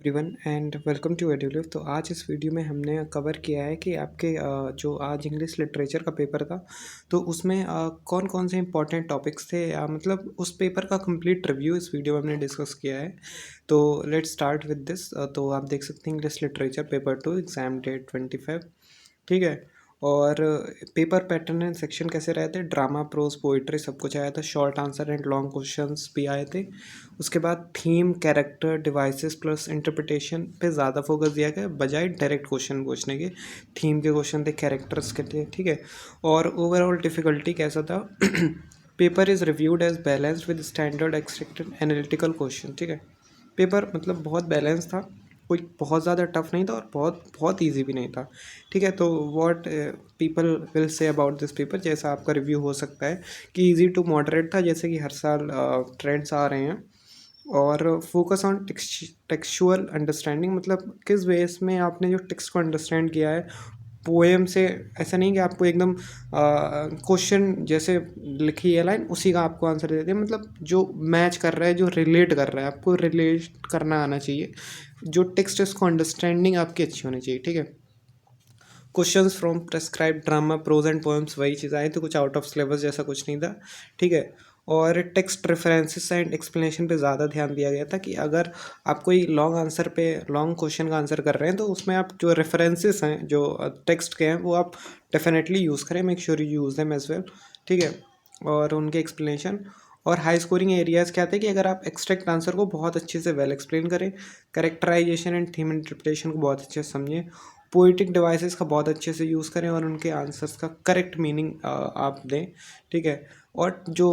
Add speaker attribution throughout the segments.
Speaker 1: Everyone and welcome to Edulive. तो आज इस वीडियो में हमने कवर किया है कि आपके जो आज इंग्लिश लिटरेचर का पेपर था तो उसमें कौन कौन से इंपॉर्टेंट टॉपिक्स थे मतलब उस पेपर का कंप्लीट रिव्यू इस वीडियो में हमने डिस्कस किया है। तो लेट्स स्टार्ट विद दिस। तो आप देख सकते हैं English literature paper 2 exam date 25, ठीक है। और पेपर पैटर्न एंड सेक्शन कैसे रहे थे, ड्रामा, प्रोज, पोइट्री सब कुछ आया था, short answer and long questions भी आए थे। उसके बाद theme, character, devices plus interpretation पे ज़्यादा फोकस दिया गया बजाय डायरेक्ट क्वेश्चन पूछने के। थीम के क्वेश्चन थे, कैरेक्टर्स के थे, ठीक है। और ओवरऑल डिफ़िकल्टी कैसा था paper is reviewed as balanced with standard expected analytical question, ठीक है। पेपर मतलब बहुत बैलेंस था, कोई बहुत ज़्यादा टफ नहीं था और बहुत बहुत ईजी भी नहीं था, ठीक है। तो what people will say about this paper, जैसा आपका रिव्यू हो सकता है कि इजी टू मॉडरेट था, जैसे कि हर साल ट्रेंड्स आ रहे हैं। और फोकस ऑन टेक्सचुअल अंडरस्टैंडिंग, मतलब किस बेस में आपने जो टेक्स्ट को अंडरस्टैंड किया है पोएम से। ऐसा नहीं कि आपको एकदम क्वेश्चन जैसे लिखी है लाइन उसी का आपको आंसर दे देते हैं, मतलब जो मैच कर रहा है, जो रिलेट कर रहा है, आपको रिलेट करना आना चाहिए। जो टेक्स्ट है उसको अंडरस्टैंडिंग आपकी अच्छी होनी चाहिए, ठीक है। Questions from prescribe drama, prose and poems वही चीज़ आई, तो कुछ आउट ऑफ सिलेबस जैसा कुछ नहीं था, ठीक है। और टेक्स्ट रेफरेंसेस एंड एक्सप्लेनेशन पे ज़्यादा ध्यान दिया गया था कि अगर आप कोई लॉन्ग आंसर पे लॉन्ग क्वेश्चन का आंसर कर रहे हैं तो उसमें आप जो रेफरेंसेस हैं जो टेक्स्ट के हैं वो आप डेफिनेटली यूज़ करें, make sure you use them as well, ठीक है। और उनके एक्सप्लेनेशन और हाई स्कोरिंग एरियाज़ क्या थे कि अगर आप एक्सट्रैक्ट आंसर को बहुत अच्छे से वेल एक्सप्लेन करें, करेक्टराइजेशन एंड थीम इंटरप्रिटेशन को बहुत अच्छे से समझें, पोइटिक डिवाइसेस का बहुत अच्छे से यूज़ करें और उनके आंसर्स का करेक्ट मीनिंग आप दें, ठीक है। और जो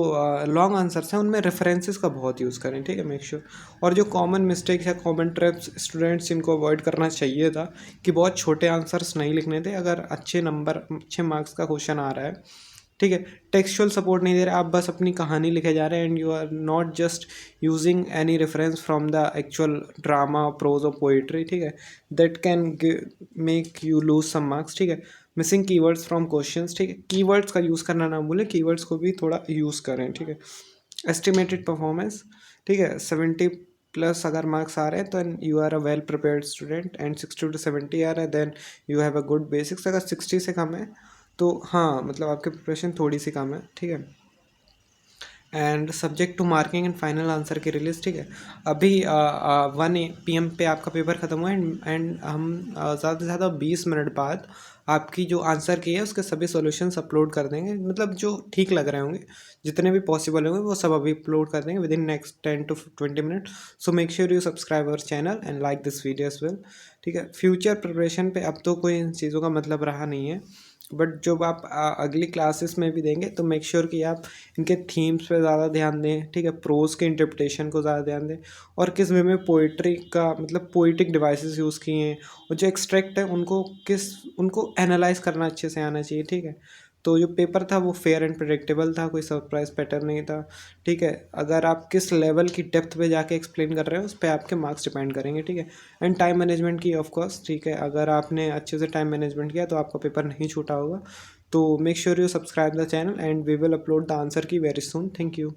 Speaker 1: लॉन्ग आंसर्स हैं उनमें रेफरेंसेस का बहुत यूज़ करें, ठीक है, मेक श्योर। और जो कॉमन मिस्टेक्स या कॉमन ट्रैप्स स्टूडेंट्स इनको अवॉइड करना चाहिए था कि बहुत छोटे आंसर्स नहीं लिखने थे अगर अच्छे नंबर अच्छे मार्क्स का क्वेश्चन आ रहा है, ठीक है। टेक्सचुअल सपोर्ट नहीं दे रहे, आप बस अपनी कहानी लिखे जा रहे हैं and you are not just using any reference from the actual drama, prose और पोइट्री, ठीक है। That can make you lose some marks, ठीक है। मिसिंग कीवर्ड्स फ्रॉम क्वेश्चंस, ठीक है, कीवर्ड्स का यूज़ करना ना भूलें, कीवर्ड्स को भी थोड़ा यूज़ करें, ठीक है। एस्टिमेटेड परफॉर्मेंस, ठीक है, 70 प्लस अगर मार्क्स आ रहे हैं तो you are a well prepared student and 60 to 70 आ रहा है then you have a good basics. अगर 60 से कम है तो हाँ मतलब आपकी प्रिपरेशन थोड़ी सी कम है, ठीक है। And subject to marking and final answer key release, ठीक है। अभी 1 PM पे आपका पेपर ख़त्म हुआ एंड हम ज़्यादा से ज़्यादा 20 मिनट बाद आपकी जो आंसर की है उसके सभी सॉल्यूशंस अपलोड कर देंगे, मतलब जो ठीक लग रहे होंगे जितने भी पॉसिबल होंगे वो सब अभी अपलोड कर देंगे within next 10 to 20 minute. So make sure you subscribe our channel and like this video as well, ठीक है। फ्यूचर प्रिपरेशन पे अब तो कोई इन चीज़ों का मतलब रहा नहीं है, बट जब आप अगली क्लासेस में भी देंगे तो मेक श्योर कि आप इनके थीम्स पे ज़्यादा ध्यान दें, ठीक है। प्रोज के इंटरप्रिटेशन को ज़्यादा ध्यान दें और किस वे में पोइट्री का मतलब पोइटिक डिवाइसेस यूज़ किए हैं और जो एक्सट्रैक्ट है उनको एनालाइज करना अच्छे से आना चाहिए, ठीक है। तो जो पेपर था वो फेयर एंड प्रेडिक्टेबल था, कोई सरप्राइज पैटर्न नहीं था, ठीक है। अगर आप किस लेवल की डेप्थ पे जाके एक्सप्लेन कर रहे हो उस पर आपके मार्क्स डिपेंड करेंगे, ठीक है। एंड टाइम मैनेजमेंट की ऑफ कोर्स, ठीक है, अगर आपने अच्छे से टाइम मैनेजमेंट किया तो आपका पेपर नहीं छूटा होगा। तो make sure you subscribe the channel and we will upload the answer key very soon. Thank you.